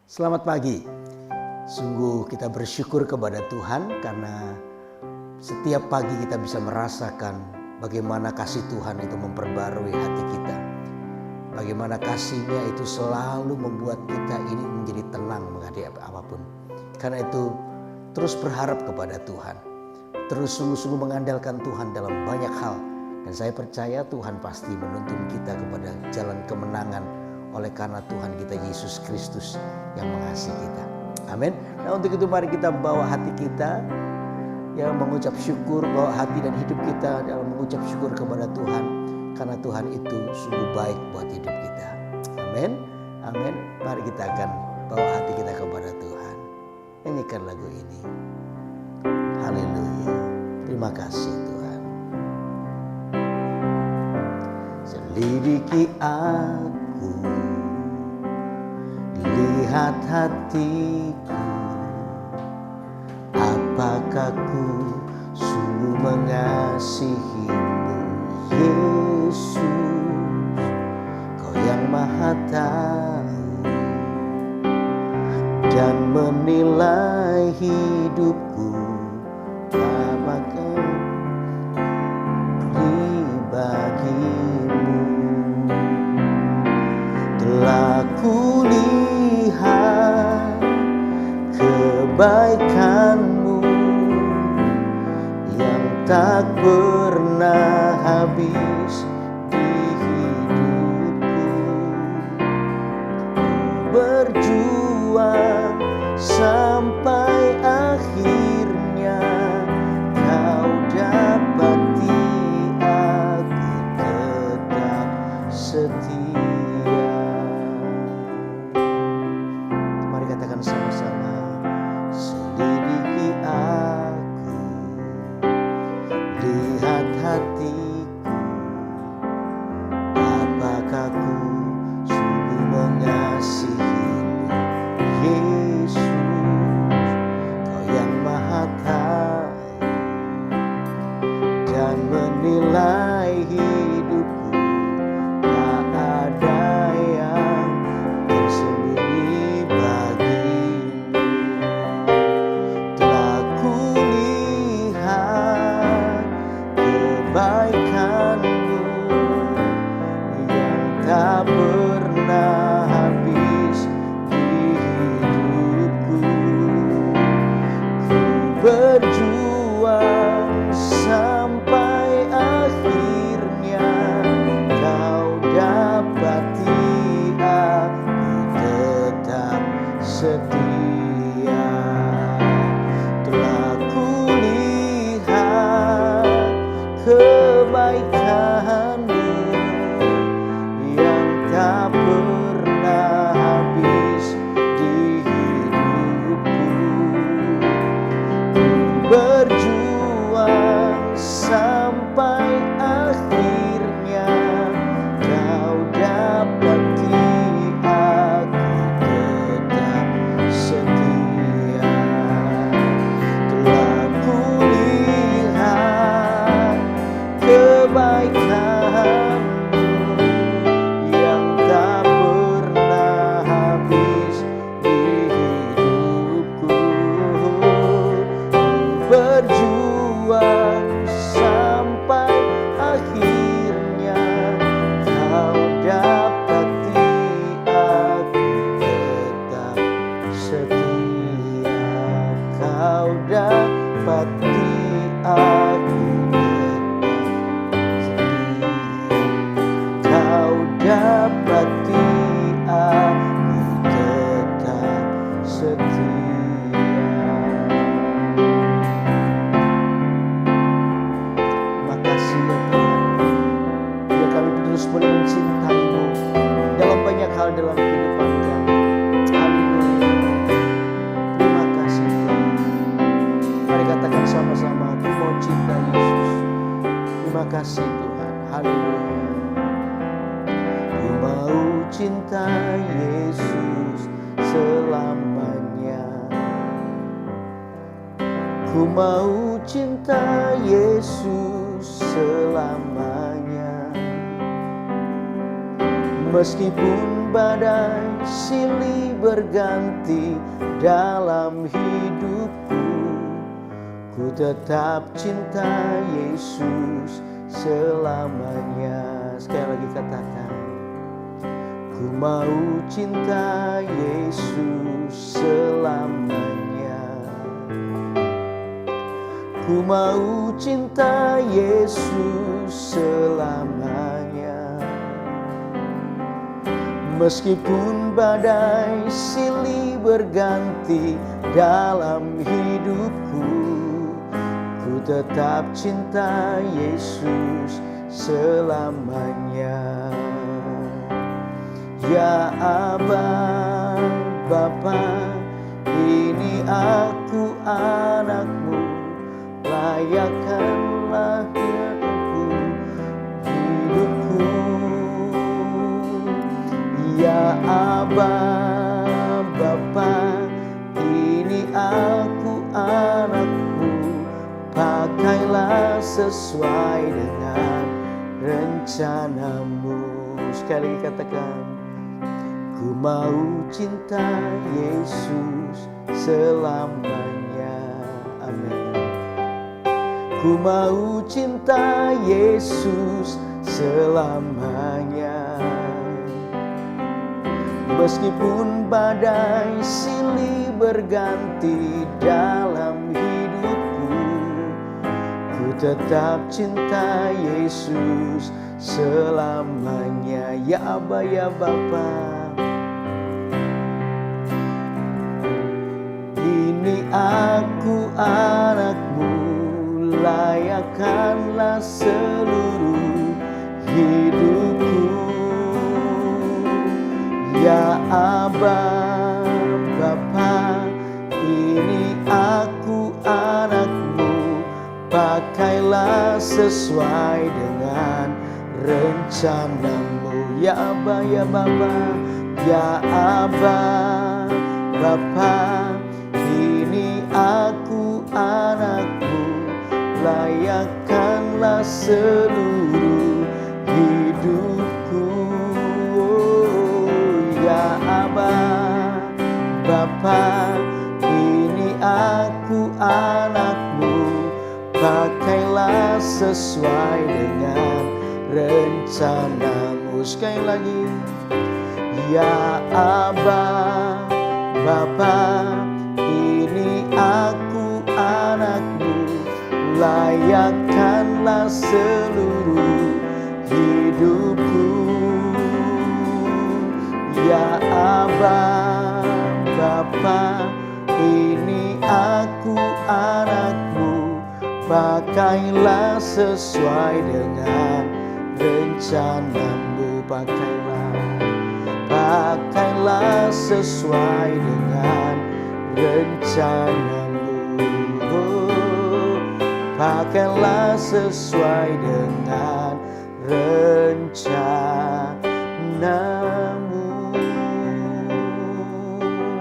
Selamat pagi. Sungguh kita bersyukur kepada Tuhan karena setiap pagi kita bisa merasakan bagaimana kasih Tuhan itu memperbarui hati kita. Bagaimana kasih-Nya itu selalu membuat kita ini menjadi tenang menghadapi apapun. Karena itu terus berharap kepada Tuhan. Terus sungguh-sungguh mengandalkan Tuhan dalam banyak hal. Dan saya percaya Tuhan pasti menuntun kita kepada jalan kemenangan oleh karena Tuhan kita Yesus Kristus yang mengasihi kita. Amin. Nah, untuk itu mari kita bawa hati kita yang mengucap syukur, bawa hati dan hidup kita dalam mengucap syukur kepada Tuhan karena Tuhan itu sungguh baik buat hidup kita. Amin. Amin. Mari kita akan bawa hati kita kepada Tuhan. Nyanyikan lagu ini. Haleluya. Terima kasih Tuhan. Selidiki aku, lihat hatiku, apakah ku sungguh mengasihimu, Yesus, Kau yang Maha Tahu dan menilai hidupku, apakah bagimu. Telah kulihat kebaikan-Mu yang tak pernah habis di hidupku. Berjuang sampai akhirnya Kau dapati aku tetap setia. Mari katakan sama-sama. Selidiki aku, lihat hatiku, apakah ku sungguh mengasihimu, Yesus, Kau yang Maha Tahu dan menilai hidupku, tak ada yang tersembunyi bagimu. Telah kulihat kebaikan-Mu yang tak pernah habis di hidupku. Ku berjuang sampai akhirnya Kau dapati aku tetap setia. Telah kulihat kebaikan-Mu yang tak pernah habis di hidupku. Ku berjuang sampai akhirnya Kau dapati aku tetap setia. Telah kulihat kebaikan-Mu yang tak pernah habis di hidupku. Berjuang sampai akhirnya Kau dapati aku tetap setia. Kau dapati aku tetap setia. Kau dapati aku tetap setia. Makasih ya Tuhan, biar kami terus boleh mencintai-Mu dalam banyak hal dalam kehidupan kami. Haleluya. Terima kasih Tuhan. Mari katakan sama-sama, aku mau cinta Yesus. Terima kasih Tuhan. Haleluya. Ku mau cinta Yesus selamanya. Ku mau cinta Yesus selamanya. Meskipun badai silih berganti dalam hidupku, ku tetap cinta Yesus selamanya. Sekali lagi katakan, ku mau cinta Yesus selamanya. Ku mau cinta Yesus selamanya. Meskipun badai silih berganti dalam hidupku, ku tetap cinta Yesus selamanya. Ya Aba, Bapa, ini aku anakmu, layakkanlah hidupku. Ya Aba, Bapa, ini aku anakmu, pakailah sesuai dengan rencanamu. Sekali katakan, ku mau cinta Yesus selamanya. Amin. Ku mau cinta Yesus selamanya. Meskipun badai silih berganti dalam hidupku, ku tetap cinta Yesus selamanya. Ya Aba, ya Bapa, ini aku anakmu, layakkanlah seluruh hidupku. Ya Aba, Bapa, ini aku anakmu, pakailah sesuai dengan rencanamu. Ya Aba, ya Bapa, ya Aba, Bapa, ini aku anakmu, layakkanlah seluruh hidupku. Ya Aba, Bapa, ini aku anakmu, pakailah sesuai dengan rencanamu. Sekali lagi, ya Aba, Bapa, ini aku anakmu, layakkanlah seluruh hidupku. Ya Aba, Bapa, ini aku anakmu, pakailah sesuai dengan rencanamu. Pakailah sesuai dengan rencanamu. Pakailah sesuai dengan rencanamu.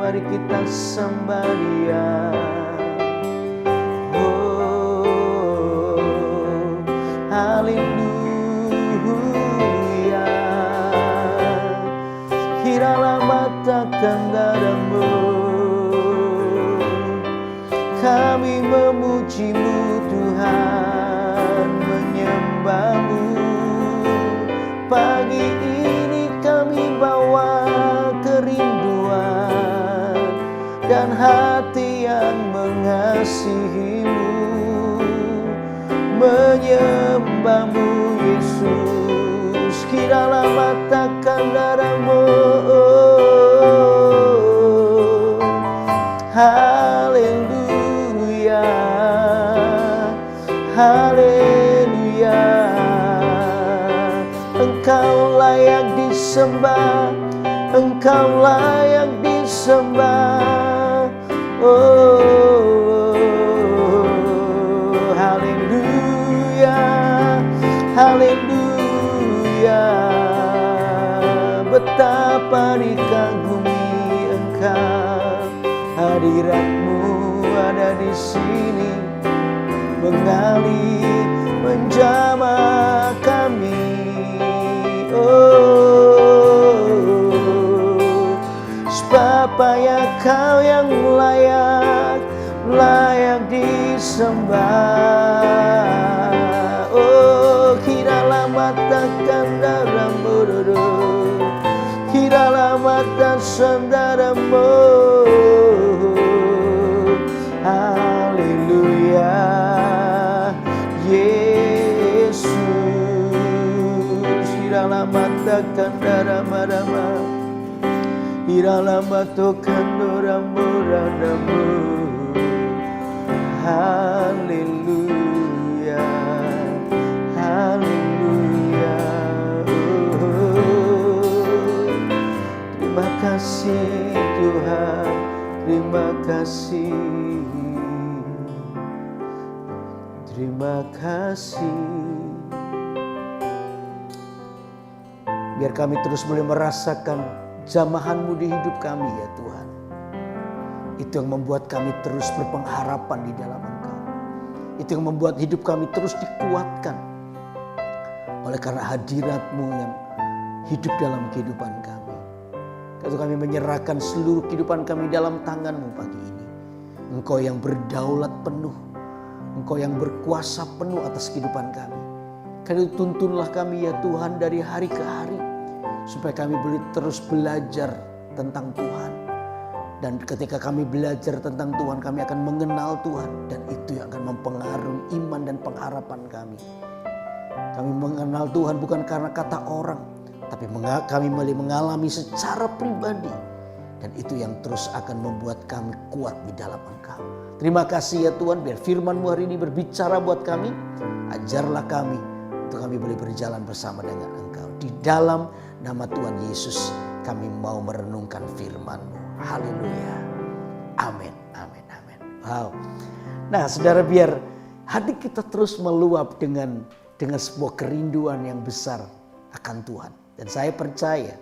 Mari kita sembah Dia. Oh, haleluya. Kiralah matakan dadamu, kami memuji-Mu Tuhan, menyembah-Mu. Pagi ini kami bawa kerinduan dan hati yang mengasihi-Mu, menyembah-Mu Yesus. Kiralah matakan dadamu, haleluya, haleluya. Engkau layak disembah, Engkau layak disembah. Oh, haleluya, haleluya. Betapa dikagumi Engkau, hadirat-Mu ada di sini, mengalir menjamah kami. Oh, supaya Kau yang layak disembah. Oh, kiralah matakan dalam bodoh, kiralah mata saudaramu. Haleluya, Yesus. Kiralah matakan darama-rama, kiralah matakan dorambo-radamu. Haleluya, haleluya. Terima kasih Tuhan, terima kasih, terima kasih. Biar kami terus boleh merasakan jamahan-Mu di hidup kami ya Tuhan. Itu yang membuat kami terus berpengharapan di dalam Engkau. Itu yang membuat hidup kami terus dikuatkan oleh karena hadirat-Mu yang hidup dalam kehidupan kami. Karena kami menyerahkan seluruh kehidupan kami dalam tangan-Mu pagi ini. Engkau yang berdaulat penuh, Engkau yang berkuasa penuh atas kehidupan kami. Karena itu tuntunlah kami ya Tuhan dari hari ke hari, supaya kami boleh terus belajar tentang Tuhan. Dan ketika kami belajar tentang Tuhan, kami akan mengenal Tuhan. Dan itu yang akan mempengaruhi iman dan pengharapan kami. Kami mengenal Tuhan bukan karena kata orang, tapi kami mengalami secara pribadi. Dan itu yang terus akan membuat kami kuat di dalam Engkau. Terima kasih ya Tuhan, biar firman-Mu hari ini berbicara buat kami. Ajarlah kami untuk kami boleh berjalan bersama dengan Engkau. Di dalam nama Tuhan Yesus kami mau merenungkan firman-Mu. Haleluya. Amin, amin, amin. Wow. Nah saudara, biar hati kita terus meluap dengan sebuah kerinduan yang besar akan Tuhan. Dan saya percaya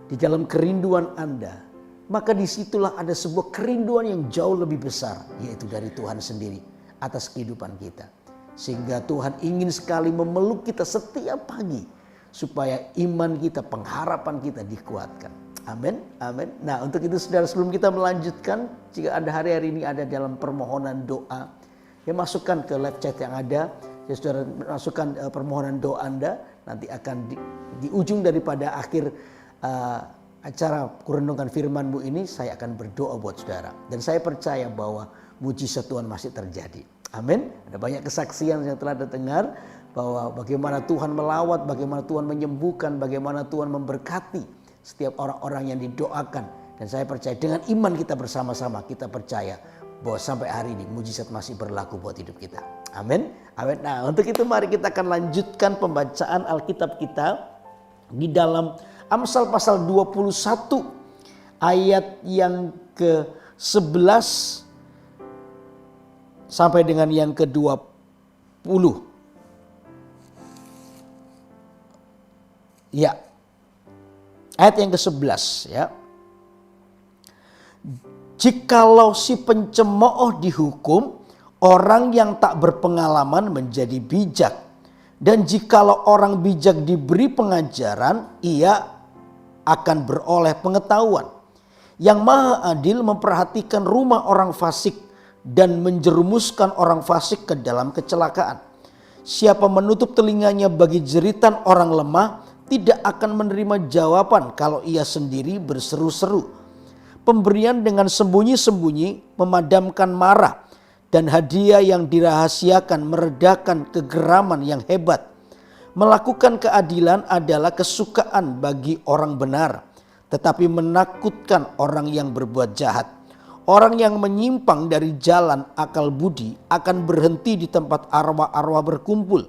di dalam kerinduan Anda, maka disitulah ada sebuah kerinduan yang jauh lebih besar, yaitu dari Tuhan sendiri atas kehidupan kita. Sehingga Tuhan ingin sekali memeluk kita setiap pagi, supaya iman kita, pengharapan kita dikuatkan. Amin, amin. Nah untuk itu saudara, sebelum kita melanjutkan, jika Anda hari-hari ini ada dalam permohonan doa, ya masukkan ke live chat yang ada. Ya saudara, masukkan permohonan doa Anda. Nanti akan di ujung daripada akhir acara Kurenungkan Firman-Mu ini, saya akan berdoa buat saudara. Dan saya percaya bahwa mujizat Tuhan masih terjadi. Amin. Ada banyak kesaksian yang telah dengar bahwa bagaimana Tuhan melawat, bagaimana Tuhan menyembuhkan, bagaimana Tuhan memberkati setiap orang-orang yang didoakan. Dan saya percaya dengan iman kita bersama-sama, kita percaya bahwa sampai hari ini mujizat masih berlaku buat hidup kita. Amin, amin. Nah untuk itu mari kita akan lanjutkan pembacaan Alkitab kita di dalam Amsal pasal 21 ayat yang ke-11 sampai dengan yang ke-20. Ya. Ayat yang ke-11 ya. Jikalau si pencemooh dihukum, orang yang tak berpengalaman menjadi bijak. Dan jikalau orang bijak diberi pengajaran, ia akan beroleh pengetahuan. Yang Maha Adil memperhatikan rumah orang fasik dan menjerumuskan orang fasik ke dalam kecelakaan. Siapa menutup telinganya bagi jeritan orang lemah, tidak akan menerima jawaban kalau ia sendiri berseru-seru. Pemberian dengan sembunyi-sembunyi memadamkan marah, dan hadiah yang dirahasiakan meredakan kegeraman yang hebat. Melakukan keadilan adalah kesukaan bagi orang benar, tetapi menakutkan orang yang berbuat jahat. Orang yang menyimpang dari jalan akal budi akan berhenti di tempat arwah-arwah berkumpul.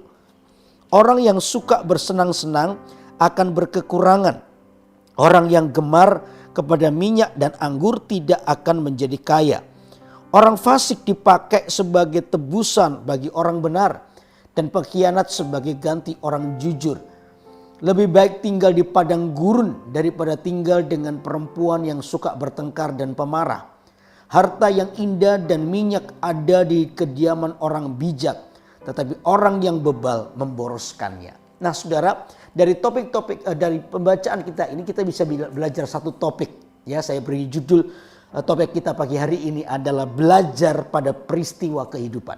Orang yang suka bersenang-senang akan berkekurangan. Orang yang gemar kepada minyak dan anggur tidak akan menjadi kaya. Orang fasik dipakai sebagai tebusan bagi orang benar, dan pengkhianat sebagai ganti orang jujur. Lebih baik tinggal di padang gurun daripada tinggal dengan perempuan yang suka bertengkar dan pemarah. Harta yang indah dan minyak ada di kediaman orang bijak, tetapi orang yang bebal memboroskannya. Nah saudara, dari topik-topik dari pembacaan kita ini kita bisa belajar satu topik Ya, saya beri judul topik kita pagi hari ini adalah belajar pada peristiwa kehidupan.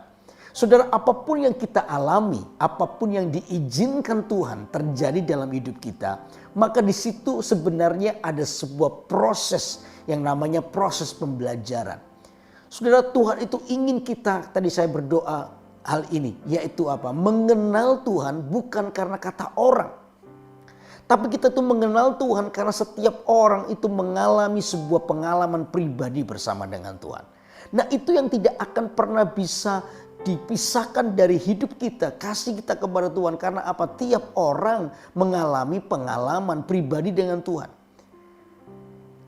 Saudara, apapun yang kita alami, apapun yang diizinkan Tuhan terjadi dalam hidup kita, maka di situ sebenarnya ada sebuah proses yang namanya proses pembelajaran. Saudara, Tuhan itu ingin kita, tadi saya berdoa hal ini, yaitu apa? Mengenal Tuhan bukan karena kata orang. Tapi kita tuh mengenal Tuhan karena setiap orang itu mengalami sebuah pengalaman pribadi bersama dengan Tuhan. Nah, itu yang tidak akan pernah bisa dipisahkan dari hidup kita, kasih kita kepada Tuhan. Karena apa? Tiap orang mengalami pengalaman pribadi dengan Tuhan.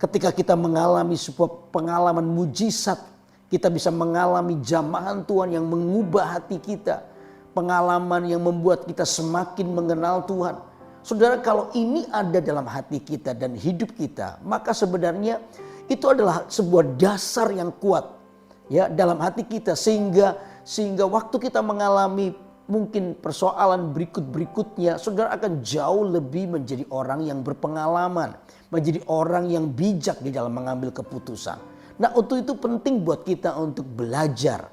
Ketika kita mengalami sebuah pengalaman mujizat, kita bisa mengalami jamahan Tuhan yang mengubah hati kita. Pengalaman yang membuat kita semakin mengenal Tuhan. Saudara, kalau ini ada dalam hati kita dan hidup kita, maka sebenarnya itu adalah sebuah dasar yang kuat ya dalam hati kita, sehingga waktu kita mengalami mungkin persoalan berikutnya, saudara akan jauh lebih menjadi orang yang berpengalaman, menjadi orang yang bijak di dalam mengambil keputusan. Nah, untuk itu penting buat kita untuk belajar.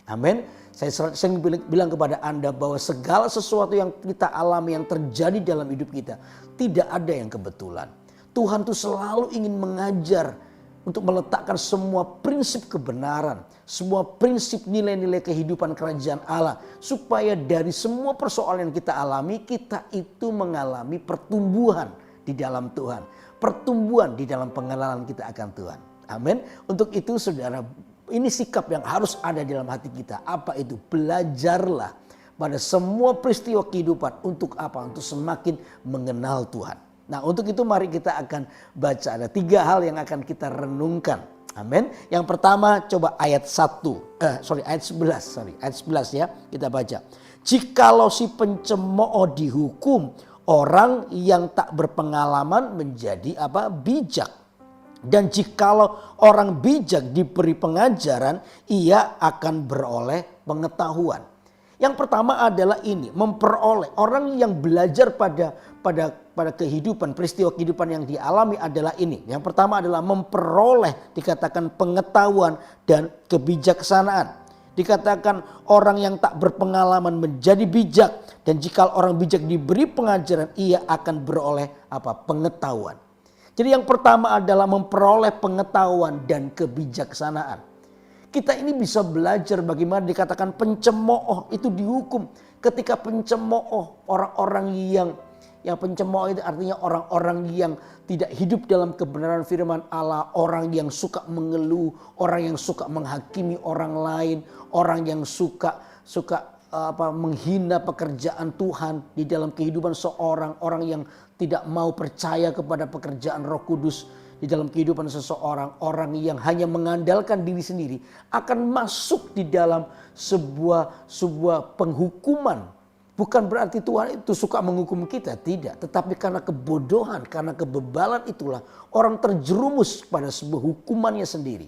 Amin. Saya sering bilang kepada Anda bahwa segala sesuatu yang kita alami, yang terjadi dalam hidup kita, tidak ada yang kebetulan. Tuhan tuh selalu ingin mengajar untuk meletakkan semua prinsip kebenaran, semua prinsip nilai-nilai kehidupan kerajaan Allah. Supaya dari semua persoalan yang kita alami, kita itu mengalami pertumbuhan di dalam Tuhan. Pertumbuhan di dalam pengenalan kita akan Tuhan. Amin. Untuk itu saudara, ini sikap yang harus ada di dalam hati kita. Apa itu? Belajarlah pada semua peristiwa kehidupan. Untuk apa? Untuk semakin mengenal Tuhan. Nah, untuk itu mari kita akan baca. Ada 3 hal yang akan kita renungkan. Amin. Yang pertama coba ayat 11 ya. Kita baca. Jikalau si pencemooh dihukum, orang yang tak berpengalaman menjadi apa? Bijak. Dan jikalau orang bijak diberi pengajaran, ia akan beroleh pengetahuan. Yang pertama adalah ini, memperoleh. Orang yang belajar pada kehidupan, peristiwa kehidupan yang dialami adalah ini. Yang pertama adalah memperoleh, dikatakan pengetahuan dan kebijaksanaan. Dikatakan orang yang tak berpengalaman menjadi bijak, dan jika orang bijak diberi pengajaran, ia akan beroleh apa? Pengetahuan. Jadi yang pertama adalah memperoleh pengetahuan dan kebijaksanaan. Kita ini bisa belajar bagaimana dikatakan pencemooh itu dihukum. Ketika pencemooh, orang-orang yang pencemooh itu artinya orang-orang yang tidak hidup dalam kebenaran firman Allah. Orang yang suka mengeluh, orang yang suka menghakimi orang lain. Orang yang suka menghina pekerjaan Tuhan di dalam kehidupan seorang. Orang yang tidak mau percaya kepada pekerjaan Roh Kudus di dalam kehidupan seseorang. Orang yang hanya mengandalkan diri sendiri akan masuk di dalam sebuah penghukuman. Bukan berarti Tuhan itu suka menghukum kita, tidak. Tetapi karena kebodohan, karena kebebalan itulah orang terjerumus pada sebuah hukumannya sendiri.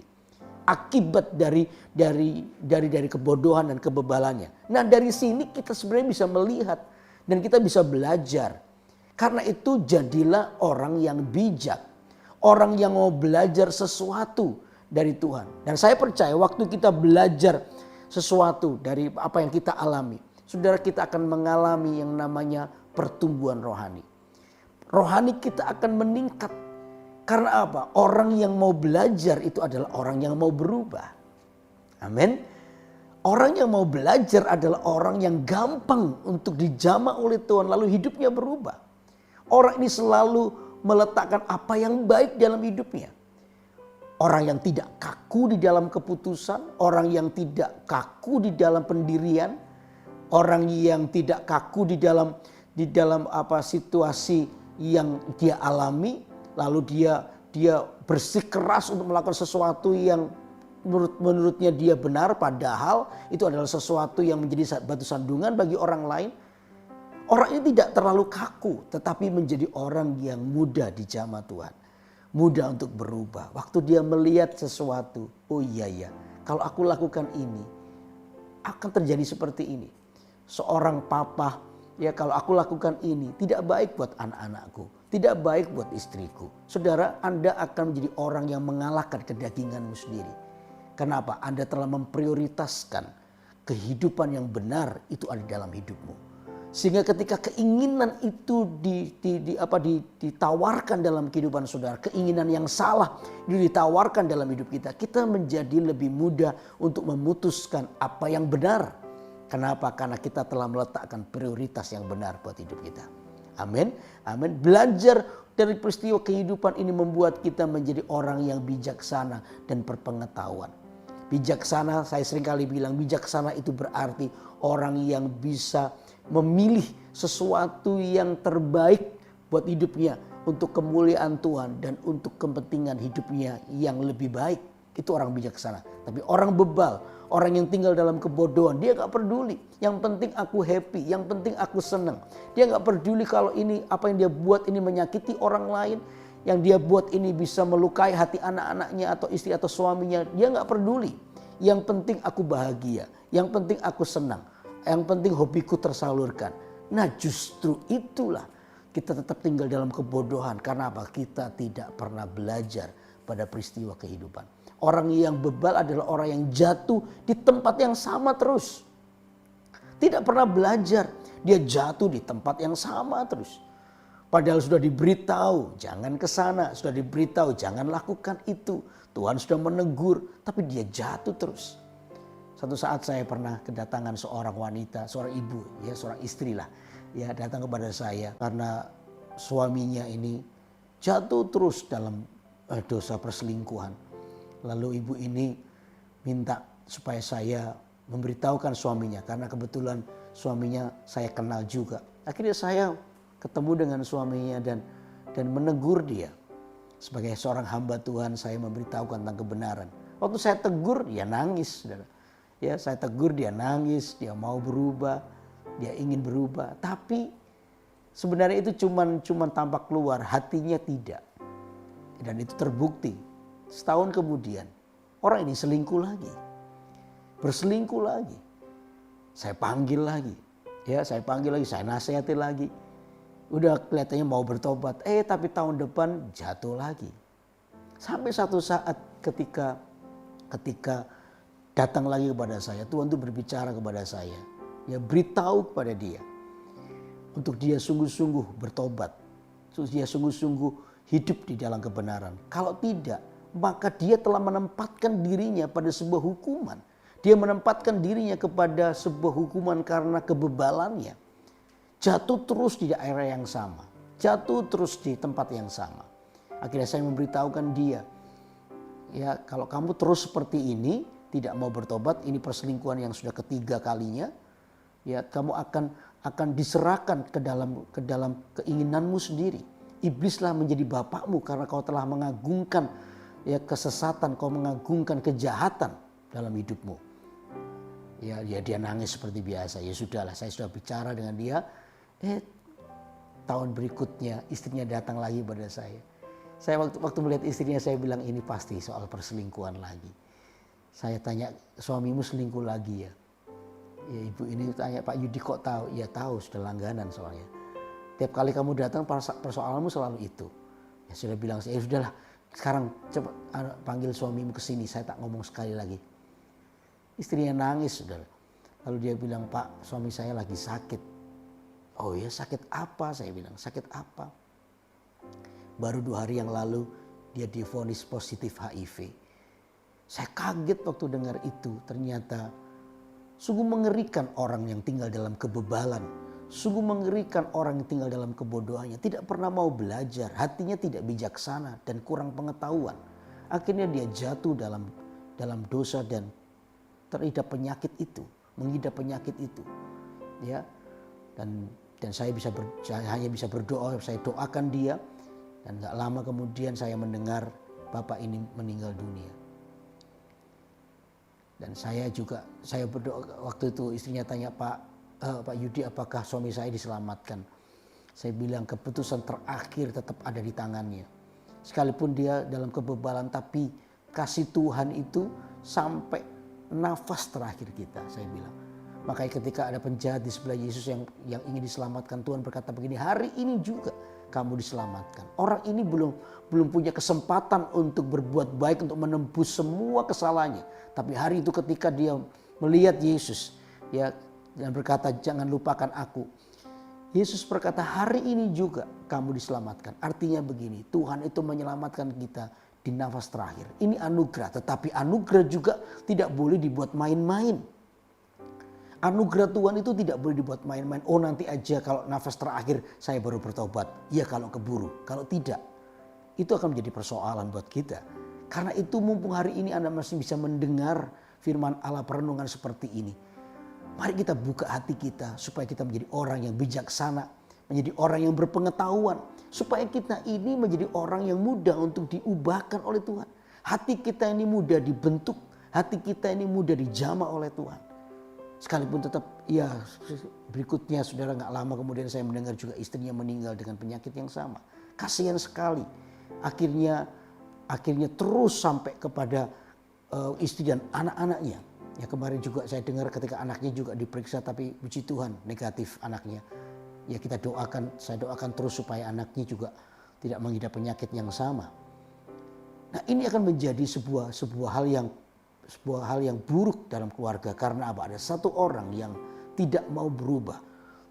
Akibat dari kebodohan dan kebebalannya. Nah, dari sini kita sebenarnya bisa melihat dan kita bisa belajar. Karena itu jadilah orang yang bijak. Orang yang mau belajar sesuatu dari Tuhan. Dan saya percaya waktu kita belajar sesuatu dari apa yang kita alami, saudara, kita akan mengalami yang namanya pertumbuhan rohani. Rohani kita akan meningkat. Karena apa? Orang yang mau belajar itu adalah orang yang mau berubah. Amin. Orang yang mau belajar adalah orang yang gampang untuk dijamah oleh Tuhan lalu hidupnya berubah. Orang ini selalu meletakkan apa yang baik dalam hidupnya. Orang yang tidak kaku di dalam keputusan, orang yang tidak kaku di dalam pendirian, orang yang tidak kaku di dalam situasi yang dia alami, lalu dia bersikeras untuk melakukan sesuatu yang menurutnya dia benar, padahal itu adalah sesuatu yang menjadi batu sandungan bagi orang lain. Orang ini tidak terlalu kaku, tetapi menjadi orang yang mudah dijamah Tuhan. Mudah untuk berubah. Waktu dia melihat sesuatu, oh iya, kalau aku lakukan ini, akan terjadi seperti ini. Seorang papa, ya kalau aku lakukan ini, tidak baik buat anak-anakku. Tidak baik buat istriku. Saudara, Anda akan menjadi orang yang mengalahkan kedaginganmu sendiri. Kenapa? Anda telah memprioritaskan kehidupan yang benar itu ada dalam hidupmu. Sehingga ketika keinginan itu ditawarkan dalam kehidupan saudara, keinginan yang salah itu ditawarkan dalam hidup kita, kita menjadi lebih mudah untuk memutuskan apa yang benar. Kenapa? Karena kita telah meletakkan prioritas yang benar buat hidup kita. Amin. Amin. Belajar dari peristiwa kehidupan ini membuat kita menjadi orang yang bijaksana dan berpengetahuan. Bijaksana, saya sering kali bilang bijaksana itu berarti orang yang bisa memilih sesuatu yang terbaik buat hidupnya untuk kemuliaan Tuhan dan untuk kepentingan hidupnya yang lebih baik. Itu orang bijaksana. Tapi orang bebal, orang yang tinggal dalam kebodohan, dia gak peduli. Yang penting aku happy, yang penting aku senang. Dia gak peduli kalau ini apa yang dia buat ini menyakiti orang lain. Yang dia buat ini bisa melukai hati anak-anaknya atau istri atau suaminya. Dia gak peduli. Yang penting aku bahagia, yang penting aku senang. Yang penting hobiku tersalurkan. Nah justru itulah kita tetap tinggal dalam kebodohan. Karena apa? Kita tidak pernah belajar pada peristiwa kehidupan. Orang yang bebal adalah orang yang jatuh di tempat yang sama terus. Tidak pernah belajar. Dia jatuh di tempat yang sama terus. Padahal sudah diberitahu jangan ke sana. Sudah diberitahu jangan lakukan itu. Tuhan sudah menegur. Tapi dia jatuh terus. Suatu saat saya pernah kedatangan seorang wanita, seorang ibu, ya seorang istri lah. Ya datang kepada saya karena suaminya ini jatuh terus dalam dosa perselingkuhan. Lalu ibu ini minta supaya saya memberitahukan suaminya. Karena kebetulan suaminya saya kenal juga. Akhirnya saya ketemu dengan suaminya dan menegur dia. Sebagai seorang hamba Tuhan saya memberitahukan tentang kebenaran. Waktu saya tegur dia nangis. Saudara. Ya, saya tegur dia nangis, dia mau berubah, dia ingin berubah. Tapi sebenarnya itu cuman tampak keluar, hatinya tidak. Dan itu terbukti. Setahun kemudian orang ini selingkuh lagi. Berselingkuh lagi. Saya panggil lagi. Ya, saya panggil lagi, saya nasihati lagi. Udah kelihatannya mau bertobat. Tapi tahun depan jatuh lagi. Sampai satu saat ketika datang lagi kepada saya, Tuhan itu berbicara kepada saya. Ya, beritahu kepada dia. Untuk dia sungguh-sungguh bertobat. Terus dia sungguh-sungguh hidup di dalam kebenaran. Kalau tidak, maka dia telah menempatkan dirinya pada sebuah hukuman. Dia menempatkan dirinya kepada sebuah hukuman karena kebebalannya. Jatuh terus di daerah yang sama. Jatuh terus di tempat yang sama. Akhirnya saya memberitahukan dia. Ya, kalau kamu terus seperti ini, tidak mau bertobat, ini perselingkuhan yang sudah ketiga kalinya. Ya, kamu akan diserahkan ke dalam keinginanmu sendiri. Iblislah menjadi bapakmu karena kau telah mengagungkan ya kesesatan, kau mengagungkan kejahatan dalam hidupmu. Ya dia nangis seperti biasa. Ya sudahlah, saya sudah bicara dengan dia. Tahun berikutnya istrinya datang lagi pada saya. Saya waktu melihat istrinya saya bilang ini pasti soal perselingkuhan lagi. Saya tanya, suamimu selingkuh lagi ya? Ya ibu ini tanya, Pak Yudi kok tahu? Ya tahu, sudah langganan soalnya. Tiap kali kamu datang persoalanmu selalu itu. Ya sudah bilang saya, sudahlah. Sekarang coba panggil suamimu ke sini, saya tak ngomong sekali lagi. Istrinya nangis, saudara. Lalu dia bilang, Pak, suami saya lagi sakit. Oh ya, sakit apa? Saya bilang, sakit apa? Baru 2 hari yang lalu dia divonis positif HIV. Saya kaget waktu dengar itu. Ternyata sungguh mengerikan orang yang tinggal dalam kebebalan. Sungguh mengerikan orang yang tinggal dalam kebodohannya. Tidak pernah mau belajar. Hatinya tidak bijaksana dan kurang pengetahuan. Akhirnya dia jatuh dalam dosa dan terhidap penyakit itu. Mengidap penyakit itu. Ya. Dan saya hanya bisa berdoa. Saya doakan dia. Dan gak lama kemudian saya mendengar bapak ini meninggal dunia. Dan saya berdoa waktu itu istrinya tanya, Pak Yudi apakah suami saya diselamatkan? Saya bilang keputusan terakhir tetap ada di tangannya. Sekalipun dia dalam kebebalan tapi kasih Tuhan itu sampai nafas terakhir kita, saya bilang. Makanya ketika ada penjahat di sebelah Yesus yang ingin diselamatkan, Tuhan berkata begini, hari ini juga kamu diselamatkan. Orang ini belum punya kesempatan untuk berbuat baik, untuk menembus semua kesalahannya. Tapi hari itu ketika dia melihat Yesus, ya, dan berkata, jangan lupakan aku. Yesus berkata, hari ini juga kamu diselamatkan. Artinya begini, Tuhan itu menyelamatkan kita di nafas terakhir. Ini anugerah, tetapi anugerah juga tidak boleh dibuat main-main. Anugerah Tuhan itu tidak boleh dibuat main-main. Oh, nanti aja kalau nafas terakhir saya baru bertobat. Ya kalau keburu, kalau tidak, itu akan menjadi persoalan buat kita. Karena itu mumpung hari ini Anda masih bisa mendengar firman Allah, perenungan seperti ini. Mari kita buka hati kita supaya kita menjadi orang yang bijaksana, menjadi orang yang berpengetahuan. Supaya kita ini menjadi orang yang mudah untuk diubahkan oleh Tuhan. Hati kita ini mudah dibentuk, hati kita ini mudah dijamah oleh Tuhan. Sekalipun tetap, ya berikutnya saudara, gak lama kemudian saya mendengar juga istrinya meninggal dengan penyakit yang sama. Kasihan sekali. Akhirnya terus sampai kepada istri dan anak-anaknya. Ya kemarin juga saya dengar ketika anaknya juga diperiksa, tapi puji Tuhan negatif anaknya. Ya kita doakan, saya doakan terus supaya anaknya juga tidak mengidap penyakit yang sama. Nah ini akan menjadi sebuah hal yang buruk dalam keluarga. Karena apa? Ada satu orang yang tidak mau berubah,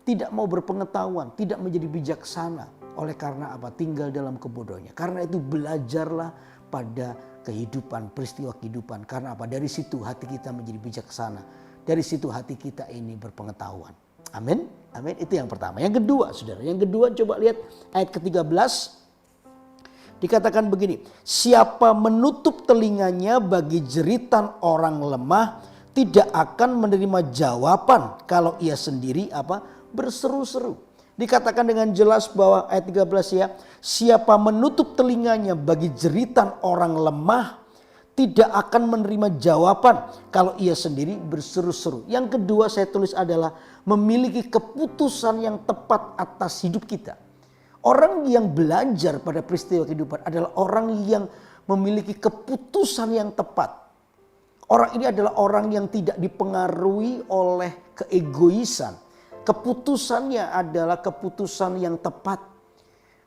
tidak mau berpengetahuan, tidak menjadi bijaksana. Oleh karena apa? Tinggal dalam kebodohannya. Karena itu belajarlah pada kehidupan, peristiwa kehidupan. Karena apa? Dari situ hati kita menjadi bijaksana. Dari situ hati kita ini berpengetahuan. Amin. Amin. Itu yang pertama. Yang kedua, saudara. Yang kedua, coba lihat ayat ke-13. Dikatakan begini. Siapa menutup telinganya bagi jeritan orang lemah, tidak akan menerima jawaban kalau ia sendiri berseru-seru. Dikatakan dengan jelas bahwa ayat 13 ya. Siapa menutup telinganya bagi jeritan orang lemah, tidak akan menerima jawaban kalau ia sendiri berseru-seru. Yang kedua saya tulis adalah memiliki keputusan yang tepat atas hidup kita. Orang yang belajar pada peristiwa kehidupan adalah orang yang memiliki keputusan yang tepat. Orang ini adalah orang yang tidak dipengaruhi oleh keegoisan. Keputusannya adalah keputusan yang tepat.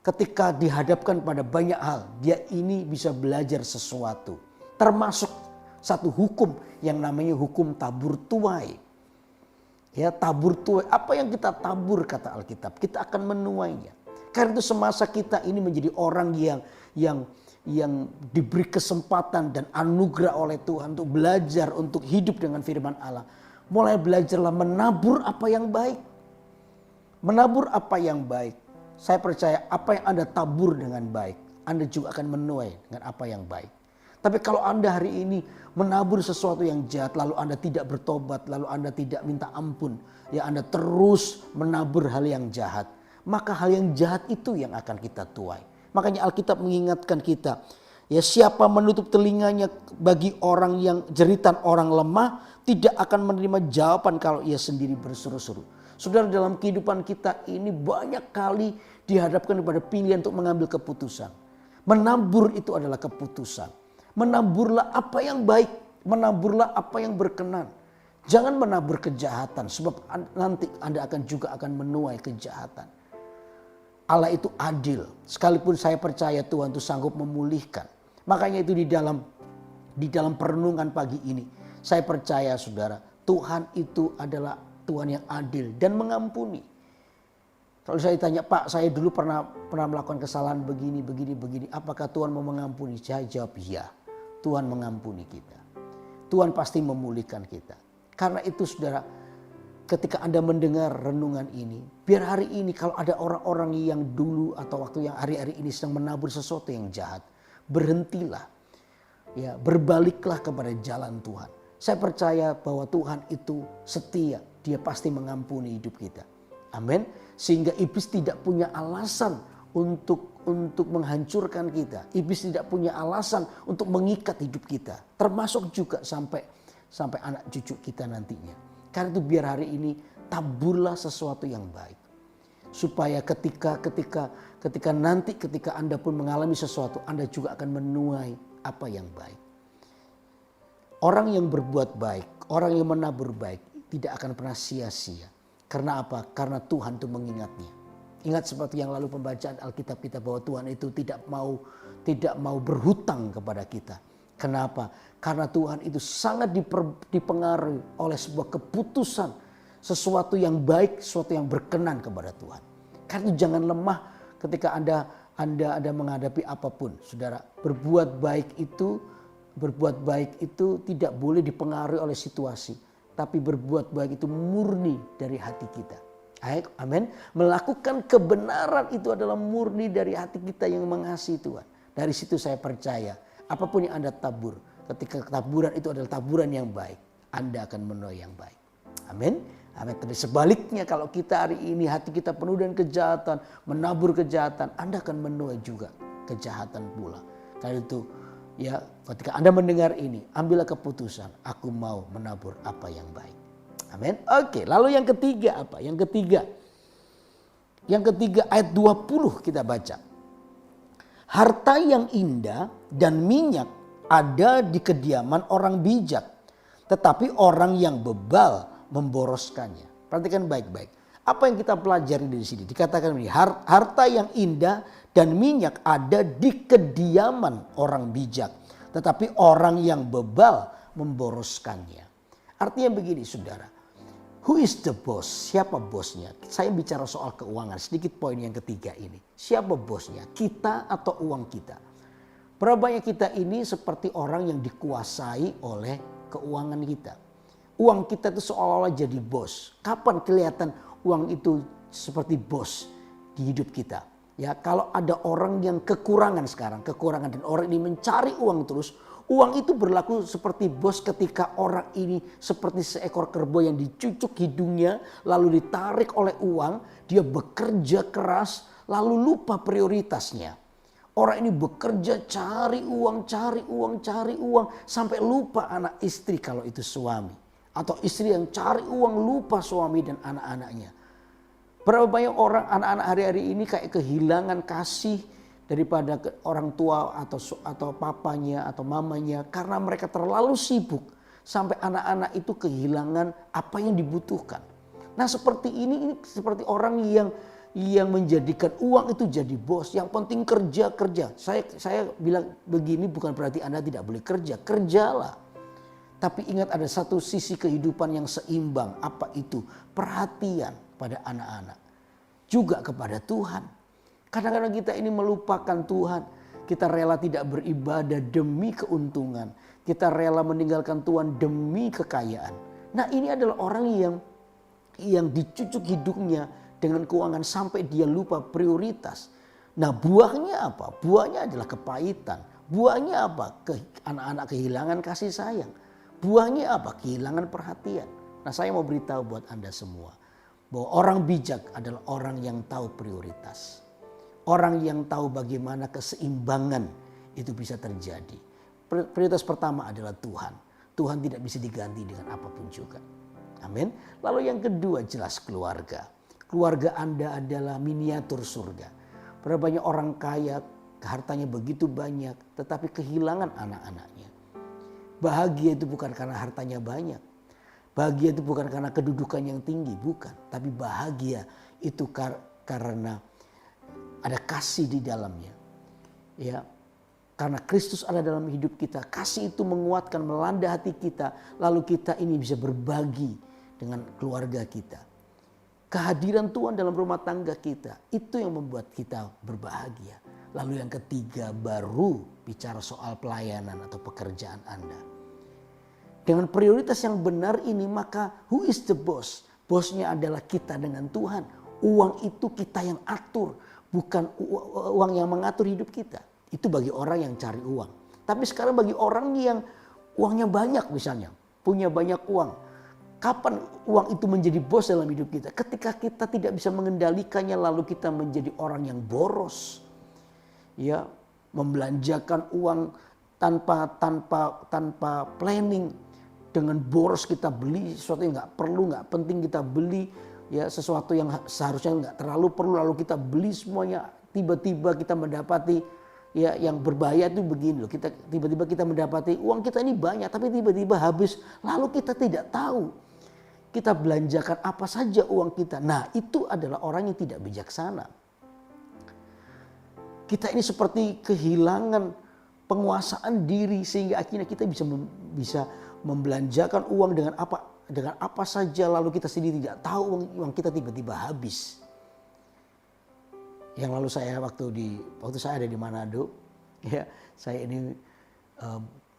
Ketika dihadapkan pada banyak hal, dia ini bisa belajar sesuatu. Termasuk satu hukum yang namanya hukum tabur tuai. Ya, tabur tuai. Apa yang kita tabur kata Alkitab, kita akan menuainya. Karena itu semasa kita ini menjadi orang yang diberi kesempatan dan anugerah oleh Tuhan untuk belajar, untuk hidup dengan firman Allah. Mulai belajarlah menabur apa yang baik. Menabur apa yang baik. Saya percaya apa yang Anda tabur dengan baik, Anda juga akan menuai dengan apa yang baik. Tapi kalau Anda hari ini menabur sesuatu yang jahat, lalu Anda tidak bertobat, lalu Anda tidak minta ampun, ya Anda terus menabur hal yang jahat, maka hal yang jahat itu yang akan kita tuai. Makanya Alkitab mengingatkan kita, ya siapa menutup telinganya bagi orang yang jeritan orang lemah, tidak akan menerima jawaban kalau ia sendiri berseru-seru. Saudara, dalam kehidupan kita ini banyak kali dihadapkan kepada pilihan untuk mengambil keputusan. Menabur itu adalah keputusan. Menaburlah apa yang baik, menaburlah apa yang berkenan. Jangan menabur kejahatan, sebab nanti Anda akan menuai kejahatan. Allah itu adil, sekalipun saya percaya Tuhan itu sanggup memulihkan. Makanya itu di dalam perenungan pagi ini, saya percaya saudara, Tuhan itu adalah Tuhan yang adil dan mengampuni. Kalau saya tanya, Pak, saya dulu pernah melakukan kesalahan begini. Apakah Tuhan mau mengampuni? Saya jawab, ya. Tuhan mengampuni kita. Tuhan pasti memulihkan kita. Karena itu saudara, ketika Anda mendengar renungan ini, biar hari ini kalau ada orang-orang yang dulu atau waktu yang hari-hari ini sedang menabur sesuatu yang jahat, berhentilah. Ya, berbaliklah kepada jalan Tuhan. Saya percaya bahwa Tuhan itu setia. Dia pasti mengampuni hidup kita. Amin. Sehingga iblis tidak punya alasan untuk menghancurkan kita. Iblis tidak punya alasan untuk mengikat hidup kita. Termasuk juga sampai anak cucu kita nantinya. Karena itu biar hari ini taburlah sesuatu yang baik. Supaya ketika Anda pun mengalami sesuatu, Anda juga akan menuai apa yang baik. Orang yang berbuat baik, orang yang menabur baik, tidak akan pernah sia-sia. Karena apa? Karena Tuhan itu mengingatnya. Ingat seperti yang lalu pembacaan Alkitab kita bahwa Tuhan itu tidak mau berhutang kepada kita. Kenapa? Karena Tuhan itu sangat dipengaruhi oleh sebuah keputusan, sesuatu yang baik, sesuatu yang berkenan kepada Tuhan. Karena itu jangan lemah ketika Anda menghadapi apapun. Saudara, berbuat baik itu tidak boleh dipengaruhi oleh situasi, tapi berbuat baik itu murni dari hati kita. Amin. Melakukan kebenaran itu adalah murni dari hati kita yang mengasihi Tuhan. Dari situ saya percaya apapun yang Anda tabur, ketika taburan itu adalah taburan yang baik, Anda akan menuai yang baik. Amin. Amin. Tapi sebaliknya kalau kita hari ini hati kita penuh dengan kejahatan, menabur kejahatan, Anda akan menuai juga kejahatan pula. Karena itu ya, ketika Anda mendengar ini, ambillah keputusan, aku mau menabur apa yang baik. Amin. Oke, lalu yang ketiga apa? Yang ketiga ayat 20 kita baca. Harta yang indah dan minyak ada di kediaman orang bijak, tetapi orang yang bebal memboroskannya. Perhatikan baik-baik. Apa yang kita pelajari dari sini? Dikatakan ini, harta yang indah dan minyak ada di kediaman orang bijak, tetapi orang yang bebal memboroskannya. Artinya begini saudara. Who is the boss? Siapa bosnya? Saya bicara soal keuangan. Sedikit poin yang ketiga ini. Siapa bosnya? Kita atau uang kita? Berapa banyak kita ini seperti orang yang dikuasai oleh keuangan kita. Uang kita itu seolah-olah jadi bos. Kapan kelihatan uang itu seperti bos di hidup kita? Ya, kalau ada orang yang kekurangan dan orang ini mencari uang terus, uang itu berlaku seperti bos ketika orang ini seperti seekor kerbau yang dicucuk hidungnya lalu ditarik oleh uang. Dia bekerja keras lalu lupa prioritasnya. Orang ini bekerja cari uang sampai lupa anak istri kalau itu suami. Atau istri yang cari uang lupa suami dan anak-anaknya. Berapa banyak orang anak-anak hari-hari ini kayak kehilangan kasih daripada orang tua atau papanya atau mamanya karena mereka terlalu sibuk sampai anak-anak itu kehilangan apa yang dibutuhkan. Nah, seperti ini seperti orang yang menjadikan uang itu jadi bos. Yang penting kerja. Saya bilang begini bukan berarti Anda tidak boleh kerja. Kerjalah. Tapi ingat ada satu sisi kehidupan yang seimbang. Apa itu? Perhatian pada anak-anak. Juga kepada Tuhan. Kadang-kadang kita ini melupakan Tuhan. Kita rela tidak beribadah demi keuntungan. Kita rela meninggalkan Tuhan demi kekayaan. Nah, ini adalah orang yang dicucuk hidungnya dengan keuangan sampai dia lupa prioritas. Nah, buahnya apa? Buahnya adalah kepahitan. Buahnya apa? Anak-anak kehilangan kasih sayang. Buahnya apa? Kehilangan perhatian. Nah, saya mau beritahu buat Anda semua bahwa orang bijak adalah orang yang tahu prioritas. Orang yang tahu bagaimana keseimbangan itu bisa terjadi. Prioritas pertama adalah Tuhan. Tuhan tidak bisa diganti dengan apapun juga. Amin. Lalu yang kedua jelas keluarga. Keluarga Anda adalah miniatur surga. Berapa banyak orang kaya, hartanya begitu banyak, tetapi kehilangan anak-anaknya. Bahagia itu bukan karena hartanya banyak. Bahagia itu bukan karena kedudukan yang tinggi, bukan. Tapi bahagia itu karena ada kasih di dalamnya. Ya. Karena Kristus ada dalam hidup kita. Kasih itu menguatkan, melanda hati kita. Lalu kita ini bisa berbagi dengan keluarga kita. Kehadiran Tuhan dalam rumah tangga kita. Itu yang membuat kita berbahagia. Lalu yang ketiga baru bicara soal pelayanan atau pekerjaan Anda. Dengan prioritas yang benar ini maka who is the boss? Bosnya adalah kita dengan Tuhan. Uang itu kita yang atur. Bukan uang yang mengatur hidup kita. Itu bagi orang yang cari uang. Tapi sekarang bagi orang yang uangnya banyak misalnya. Punya banyak uang. Kapan uang itu menjadi bos dalam hidup kita? Ketika kita tidak bisa mengendalikannya lalu kita menjadi orang yang boros. Ya, membelanjakan uang tanpa planning. Dengan boros kita beli sesuatu yang gak perlu, gak penting kita beli. Ya, sesuatu yang seharusnya nggak terlalu perlu lalu kita beli semuanya. Tiba-tiba kita mendapati ya yang berbahaya itu begini loh. Tiba-tiba kita mendapati uang kita ini banyak tapi tiba-tiba habis. Lalu kita tidak tahu. Kita belanjakan apa saja uang kita. Nah, itu adalah orang yang tidak bijaksana. Kita ini seperti kehilangan penguasaan diri sehingga akhirnya kita bisa membelanjakan uang dengan apa saja, lalu kita sendiri tidak tahu uang kita tiba-tiba habis. Yang lalu waktu saya ada di Manado, ya, saya ini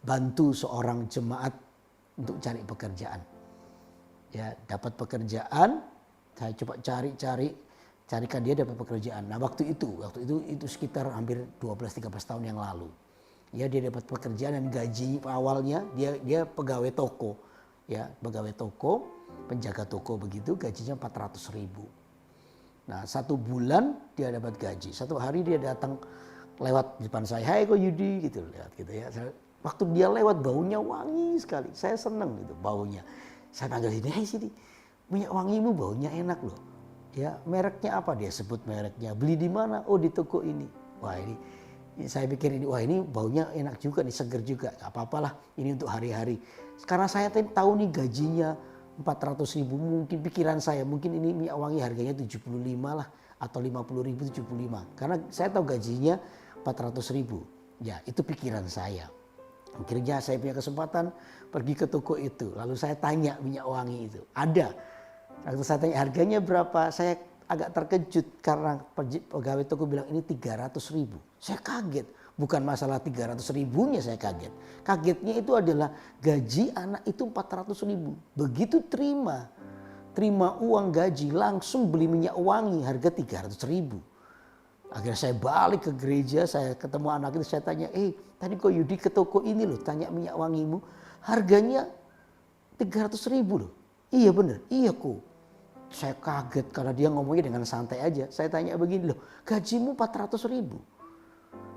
bantu seorang jemaat untuk cari pekerjaan. Ya, dapat pekerjaan, saya coba carikan dia dapat pekerjaan. Nah, waktu itu sekitar hampir 12-13 tahun yang lalu. Ya, dia dapat pekerjaan dan gaji awalnya dia pegawai toko. Ya, pegawai toko, penjaga toko begitu, gajinya 400.000. Nah, 1 bulan dia dapat gaji. Satu hari dia datang lewat di depan saya, "Hai Ko Yudi," gitu, lihat gitu ya. Waktu dia lewat baunya wangi sekali. Saya senang gitu baunya. Saya panggil dia, "Hei sini, minyak wangimu baunya enak loh." Ya, mereknya apa? Dia sebut mereknya. "Beli di mana?" "Oh, di toko ini." Wah, ini saya pikir wah ini baunya enak juga nih, seger juga. Gak apa-apalah, ini untuk hari-hari. Karena saya tahu nih gajinya 400.000, mungkin pikiran saya mungkin ini minyak wangi harganya 75 lah atau 50.000, 75. Karena saya tahu gajinya 400.000. Ya, itu pikiran saya. Akhirnya saya punya kesempatan pergi ke toko itu. Lalu saya tanya minyak wangi itu. Ada. Waktu saya tanya harganya berapa, saya agak terkejut karena pegawai toko bilang ini 300.000. Saya kaget. Bukan masalah 300.000-nya saya kaget. Kagetnya itu adalah gaji anak itu 400.000. Begitu terima uang gaji, langsung beli minyak wangi harga 300.000. Akhirnya saya balik ke gereja, saya ketemu anak itu, saya tanya, tadi kok Yudi ke toko ini loh, tanya minyak wangimu, harganya 300.000 loh. Iya bener, iya kok. Saya kaget karena dia ngomongnya dengan santai aja. Saya tanya begini loh, gajimu 400.000.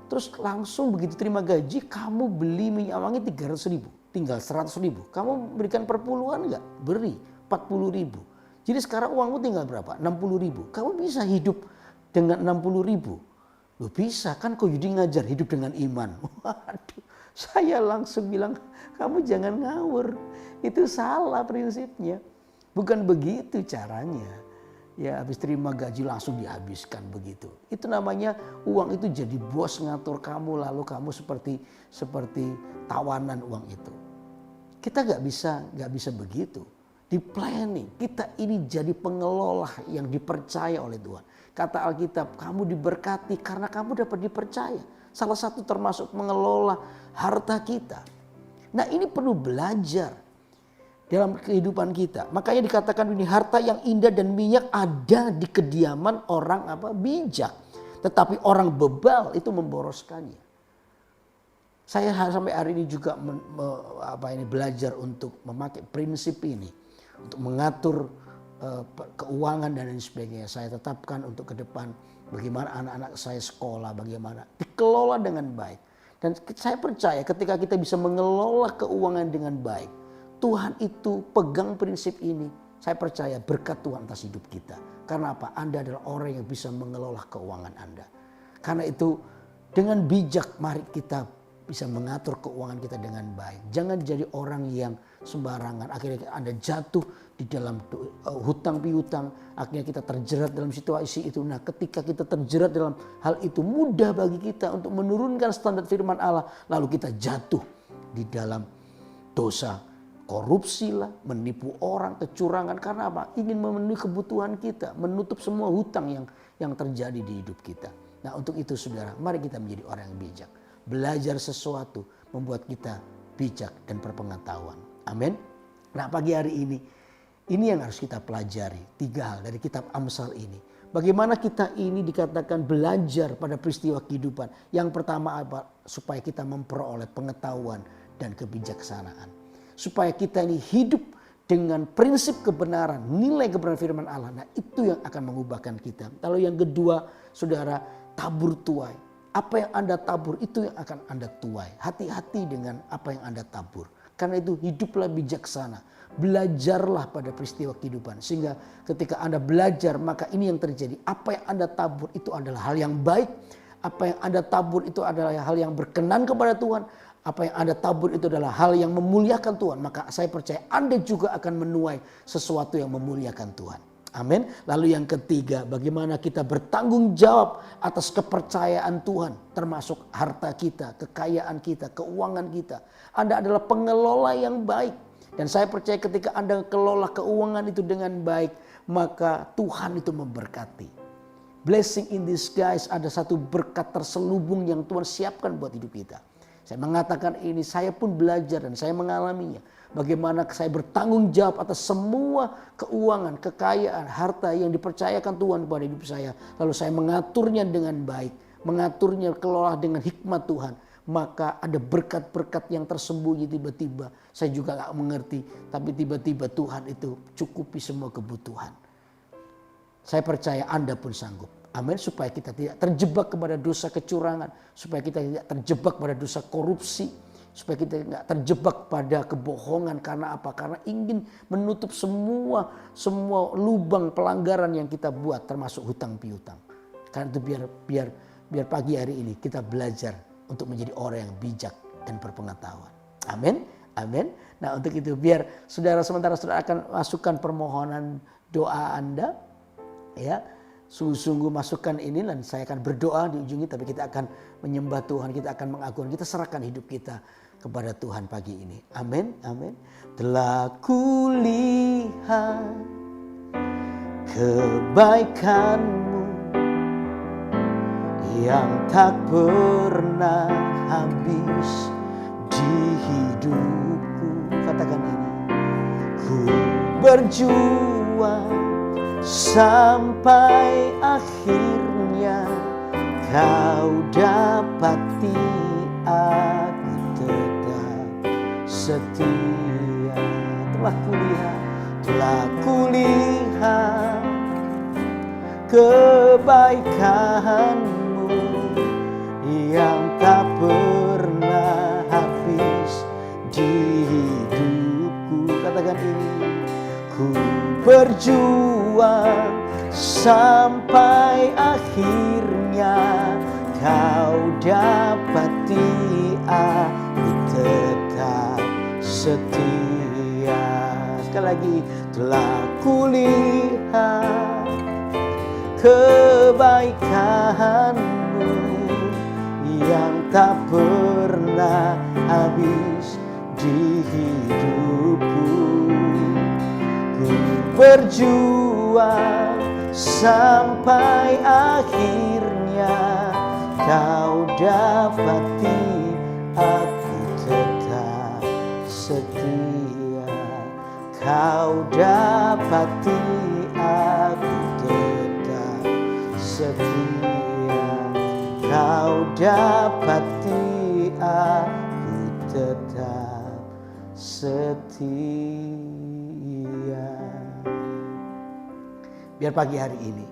Terus langsung begitu terima gaji, kamu beli minyak wangi 300.000, tinggal 100.000. Kamu berikan perpuluhan enggak? Beri 40.000. Jadi sekarang uangmu tinggal berapa? 60.000. Kamu bisa hidup dengan 60.000. Loh bisa kan, kok Yudi ngajar hidup dengan iman. Waduh, saya langsung bilang, kamu jangan ngawur. Itu salah prinsipnya. Bukan begitu caranya. Ya, habis terima gaji langsung dihabiskan begitu. Itu namanya uang itu jadi bos ngatur kamu, lalu kamu seperti tawanan uang itu. Kita nggak bisa begitu. Di planning, kita ini jadi pengelola yang dipercaya oleh Tuhan. Kata Alkitab, kamu diberkati karena kamu dapat dipercaya. Salah satu termasuk mengelola harta kita. Nah, ini perlu belajar dalam kehidupan kita. Makanya dikatakan ini harta yang indah dan minyak ada di kediaman orang bijak. Tetapi orang bebal itu memboroskannya. Saya sampai hari ini juga belajar untuk memakai prinsip ini. Untuk mengatur keuangan dan lain sebagainya. Saya tetapkan untuk ke depan bagaimana anak-anak saya sekolah, bagaimana dikelola dengan baik. Dan saya percaya ketika kita bisa mengelola keuangan dengan baik, Tuhan itu pegang prinsip ini. Saya percaya berkat Tuhan atas hidup kita. Karena apa? Anda adalah orang yang bisa mengelola keuangan Anda. Karena itu dengan bijak mari kita bisa mengatur keuangan kita dengan baik. Jangan jadi orang yang sembarangan. Akhirnya Anda jatuh di dalam hutang piutang. Akhirnya kita terjerat dalam situasi itu. Nah, ketika kita terjerat dalam hal itu, mudah bagi kita untuk menurunkan standar firman Allah. Lalu kita jatuh di dalam dosa. Korupsi lah, menipu orang, kecurangan. Karena apa? Ingin memenuhi kebutuhan kita. Menutup semua hutang yang terjadi di hidup kita. Nah, untuk itu saudara, mari kita menjadi orang yang bijak. Belajar sesuatu membuat kita bijak dan berpengetahuan. Amin. Nah, pagi hari ini yang harus kita pelajari. 3 hal dari kitab Amsal ini. Bagaimana kita ini dikatakan belajar pada peristiwa kehidupan. Yang pertama apa? Supaya kita memperoleh pengetahuan dan kebijaksanaan. Supaya kita ini hidup dengan prinsip kebenaran, nilai kebenaran firman Allah. Nah, itu yang akan mengubahkan kita. Lalu yang kedua, saudara, tabur tuai. Apa yang Anda tabur itu yang akan Anda tuai. Hati-hati dengan apa yang Anda tabur. Karena itu hiduplah bijaksana. Belajarlah pada peristiwa kehidupan. Sehingga ketika Anda belajar, maka ini yang terjadi. Apa yang Anda tabur itu adalah hal yang baik. Apa yang Anda tabur itu adalah hal yang berkenan kepada Tuhan. apa yang Anda tabur itu adalah hal yang memuliakan Tuhan, maka saya percaya Anda juga akan menuai sesuatu yang memuliakan Tuhan. Amin. Lalu yang ketiga, bagaimana kita bertanggung jawab atas kepercayaan Tuhan, termasuk harta kita, kekayaan kita, keuangan kita. Anda adalah pengelola yang baik. Dan saya percaya ketika Anda kelola keuangan itu dengan baik, maka Tuhan itu memberkati. Blessing in disguise, ada satu berkat terselubung yang Tuhan siapkan buat hidup kita. Saya mengatakan ini, saya pun belajar dan saya mengalaminya. Bagaimana saya bertanggung jawab atas semua keuangan, kekayaan, harta yang dipercayakan Tuhan kepada hidup saya. Lalu saya mengaturnya dengan baik, mengaturnya kelola dengan hikmat Tuhan. Maka ada berkat-berkat yang tersembunyi tiba-tiba. Saya juga gak mengerti, tapi tiba-tiba Tuhan itu cukupi semua kebutuhan. Saya percaya Anda pun sanggup. Amin. Supaya kita tidak terjebak kepada dosa kecurangan. Supaya kita tidak terjebak pada dosa korupsi. Supaya kita tidak terjebak pada kebohongan. Karena apa? Karena ingin menutup semua lubang pelanggaran yang kita buat, termasuk hutang piutang. Karena itu biar pagi hari ini kita belajar untuk menjadi orang yang bijak dan berpengetahuan. Amin. Amin. Nah, untuk itu biar sementara saudara akan masukkan permohonan doa Anda. Ya, sungguh-sungguh masukkan ini dan saya akan berdoa di ujungnya, tapi kita akan menyembah Tuhan, kita akan mengagungkan, kita serahkan hidup kita kepada Tuhan pagi ini. Amin, amin. Telah kulihat kebaikan-Mu yang tak pernah habis di hidupku. Katakan ini. Ku berjuang sampai akhirnya Kau dapati aku tetap setia. Telah kulihat kebaikan-Mu yang tak pernah habis di hidupku. Katakan ini. Ku berjuang sampai akhirnya Kau dapati aku tetap setia. Sekali lagi. Telah kulihat kebaikan-Mu yang tak pernah habis di hidupku. Ku berjuang sampai akhirnya Kau dapati aku tetap setia. Kau dapati aku tetap setia. Kau dapati aku tetap setia. Biar pagi hari ini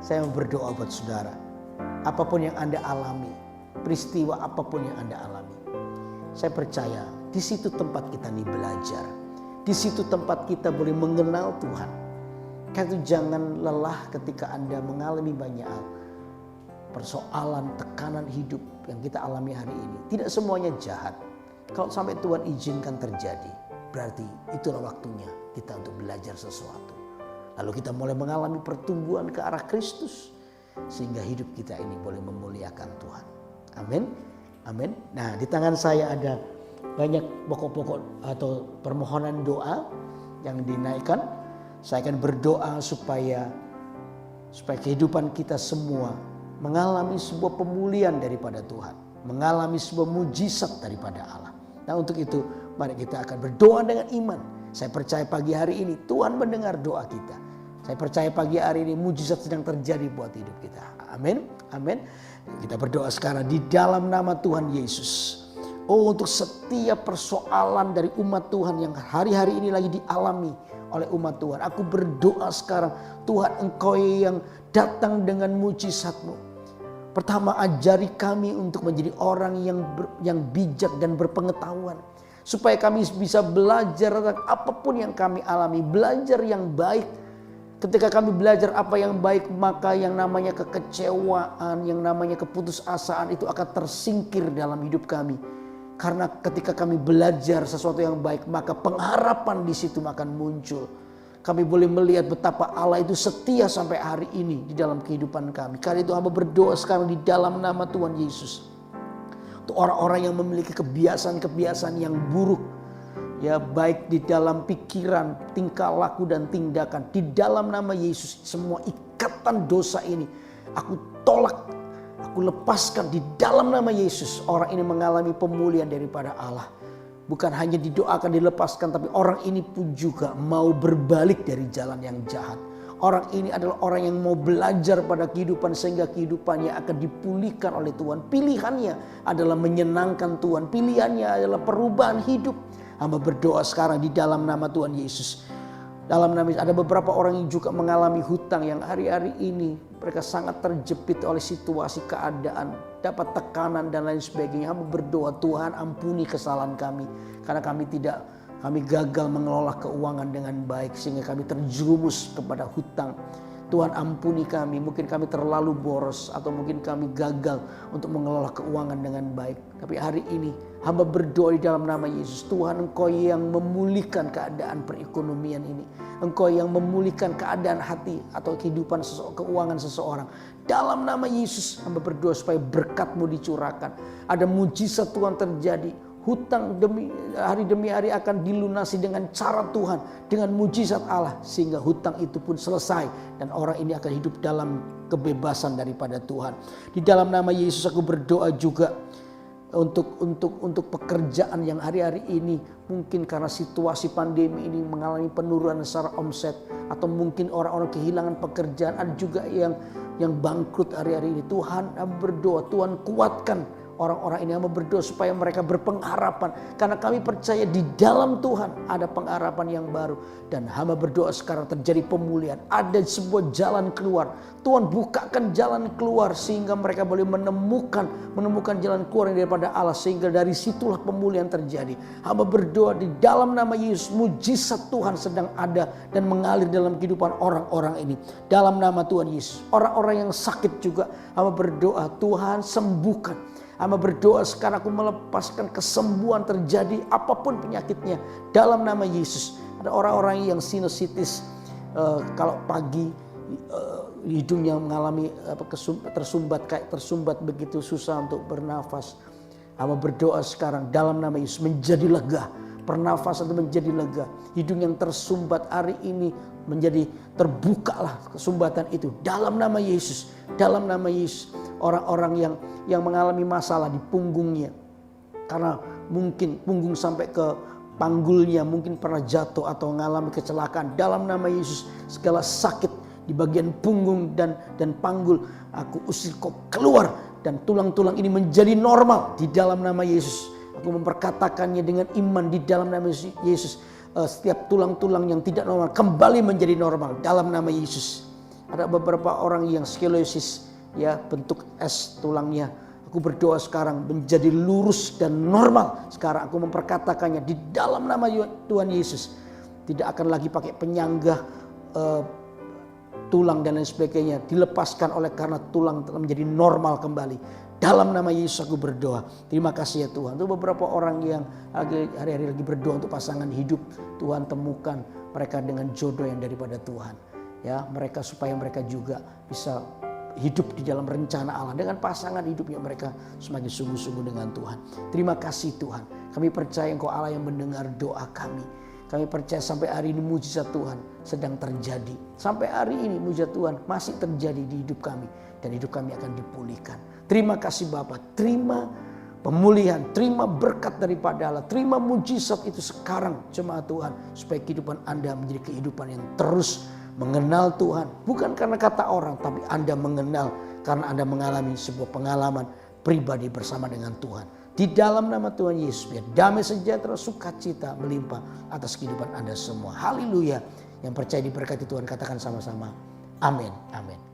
saya mau berdoa buat saudara. Apapun yang Anda alami, peristiwa apapun yang Anda alami, saya percaya di situ tempat kita nih belajar. Di situ tempat kita boleh mengenal Tuhan. Karena itu jangan lelah ketika Anda mengalami banyak hal. Persoalan, tekanan hidup yang kita alami hari ini. Tidak semuanya jahat. Kalau sampai Tuhan izinkan terjadi, berarti itulah waktunya kita untuk belajar sesuatu. Lalu kita mulai mengalami pertumbuhan ke arah Kristus. Sehingga hidup kita ini boleh memuliakan Tuhan. Amin. Amin. Nah, di tangan saya ada banyak pokok-pokok atau permohonan doa yang dinaikkan. Saya akan berdoa supaya kehidupan kita semua mengalami sebuah pemulihan daripada Tuhan. Mengalami sebuah mujizat daripada Allah. Nah, untuk itu mari kita akan berdoa dengan iman. Saya percaya pagi hari ini Tuhan mendengar doa kita. Saya percaya pagi hari ini mujizat sedang terjadi buat hidup kita. Amin. Amin. Kita berdoa sekarang di dalam nama Tuhan Yesus. Oh, untuk setiap persoalan dari umat Tuhan yang hari-hari ini lagi dialami oleh umat Tuhan. Aku berdoa sekarang, Tuhan Engkau yang datang dengan mujizat-Mu. Pertama, ajari kami untuk menjadi orang yang bijak dan berpengetahuan. Supaya kami bisa belajar tentang apapun yang kami alami. Belajar yang baik. Ketika kami belajar apa yang baik, maka yang namanya kekecewaan, yang namanya keputusasaan itu akan tersingkir dalam hidup kami. Karena ketika kami belajar sesuatu yang baik, maka pengharapan di situ akan muncul. Kami boleh melihat betapa Allah itu setia sampai hari ini di dalam kehidupan kami. Karena itu hamba berdoa sekarang di dalam nama Tuhan Yesus. Untuk orang-orang yang memiliki kebiasaan-kebiasaan yang buruk, ya baik di dalam pikiran, tingkah laku dan tindakan, di dalam nama Yesus semua ikatan dosa ini aku tolak, aku lepaskan di dalam nama Yesus. Orang ini mengalami pemulihan daripada Allah. Bukan hanya didoakan dilepaskan, tapi orang ini pun juga mau berbalik dari jalan yang jahat. Orang ini adalah orang yang mau belajar pada kehidupan sehingga kehidupannya akan dipulihkan oleh Tuhan. Pilihannya adalah menyenangkan Tuhan. Pilihannya adalah perubahan hidup. Hamba berdoa sekarang di dalam nama Tuhan Yesus. Dalam nama Yesus, ada beberapa orang yang juga mengalami hutang yang hari-hari ini mereka sangat terjepit oleh situasi keadaan, dapat tekanan dan lain sebagainya. Hamba berdoa, Tuhan ampuni kesalahan kami karena kami gagal mengelola keuangan dengan baik sehingga kami terjerumus kepada hutang. Tuhan ampuni kami, mungkin kami terlalu boros atau mungkin kami gagal untuk mengelola keuangan dengan baik. Tapi hari ini hamba berdoa di dalam nama Yesus. Tuhan, Engkau yang memulihkan keadaan perekonomian ini. Engkau yang memulihkan keadaan hati atau kehidupan keuangan seseorang. Dalam nama Yesus hamba berdoa supaya berkat-Mu dicurahkan. Ada mujizat Tuhan terjadi. Hutang hari demi hari akan dilunasi dengan cara Tuhan, dengan mujizat Allah, sehingga hutang itu pun selesai dan orang ini akan hidup dalam kebebasan daripada Tuhan. Di dalam nama Yesus aku berdoa juga untuk pekerjaan yang hari-hari ini mungkin karena situasi pandemi ini mengalami penurunan secara omset, atau mungkin orang-orang kehilangan pekerjaan, ada juga yang bangkrut hari-hari ini. Tuhan, aku berdoa, Tuhan kuatkan orang-orang ini. Hamba berdoa supaya mereka berpengharapan. Karena kami percaya di dalam Tuhan ada pengharapan yang baru. Dan hamba berdoa sekarang terjadi pemulihan. Ada sebuah jalan keluar. Tuhan bukakan jalan keluar sehingga mereka boleh menemukan jalan keluar daripada Allah. Sehingga dari situlah pemulihan terjadi. Hamba berdoa di dalam nama Yesus, mujizat Tuhan sedang ada dan mengalir dalam kehidupan orang-orang ini. Dalam nama Tuhan Yesus. Orang-orang yang sakit juga hamba berdoa, Tuhan sembuhkan. Hamba berdoa sekarang aku melepaskan kesembuhan terjadi apapun penyakitnya dalam nama Yesus. Ada orang-orang yang sinusitis, kalau pagi hidungnya mengalami tersumbat begitu susah untuk bernafas. Hamba berdoa sekarang dalam nama Yesus menjadi lega. Pernafasan itu menjadi lega. Hidung yang tersumbat hari ini menjadi terbukalah kesumbatan itu dalam nama Yesus. Dalam nama Yesus. Orang-orang yang mengalami masalah di punggungnya karena mungkin punggung sampai ke panggulnya, mungkin pernah jatuh atau mengalami kecelakaan. Dalam nama Yesus, segala sakit di bagian punggung dan panggul aku usir kau keluar, dan tulang-tulang ini menjadi normal di dalam nama Yesus. Aku memperkatakannya dengan iman di dalam nama Yesus. Setiap tulang-tulang yang tidak normal kembali menjadi normal dalam nama Yesus. Ada beberapa orang yang skoliosis, ya bentuk S tulangnya. Aku berdoa sekarang menjadi lurus dan normal. Sekarang aku memperkatakannya di dalam nama Tuhan Yesus. Tidak akan lagi pakai penyanggah tulang dan lain sebagainya. Dilepaskan oleh karena tulang telah menjadi normal kembali. Dalam nama Yesus aku berdoa. Terima kasih ya Tuhan. Untuk beberapa orang yang hari-hari lagi berdoa untuk pasangan hidup, Tuhan temukan mereka dengan jodoh yang daripada Tuhan. Ya, mereka supaya mereka juga bisa hidup di dalam rencana Allah. Dengan pasangan hidupnya mereka semakin sungguh-sungguh dengan Tuhan. Terima kasih Tuhan. Kami percaya Engkau Allah yang mendengar doa kami. Kami percaya sampai hari ini mujizat Tuhan sedang terjadi. Sampai hari ini mujizat Tuhan masih terjadi di hidup kami. Dan hidup kami akan dipulihkan. Terima kasih Bapak. Terima pemulihan, terima berkat daripada Allah. Terima mujizat itu sekarang jemaat Tuhan. Supaya kehidupan Anda menjadi kehidupan yang terus mengenal Tuhan. Bukan karena kata orang, tapi Anda mengenal karena Anda mengalami sebuah pengalaman pribadi bersama dengan Tuhan. Di dalam nama Tuhan Yesus, biar damai sejahtera sukacita melimpah atas kehidupan Anda semua. Haleluya. Yang percaya diberkati Tuhan katakan sama-sama. Amin. Amin.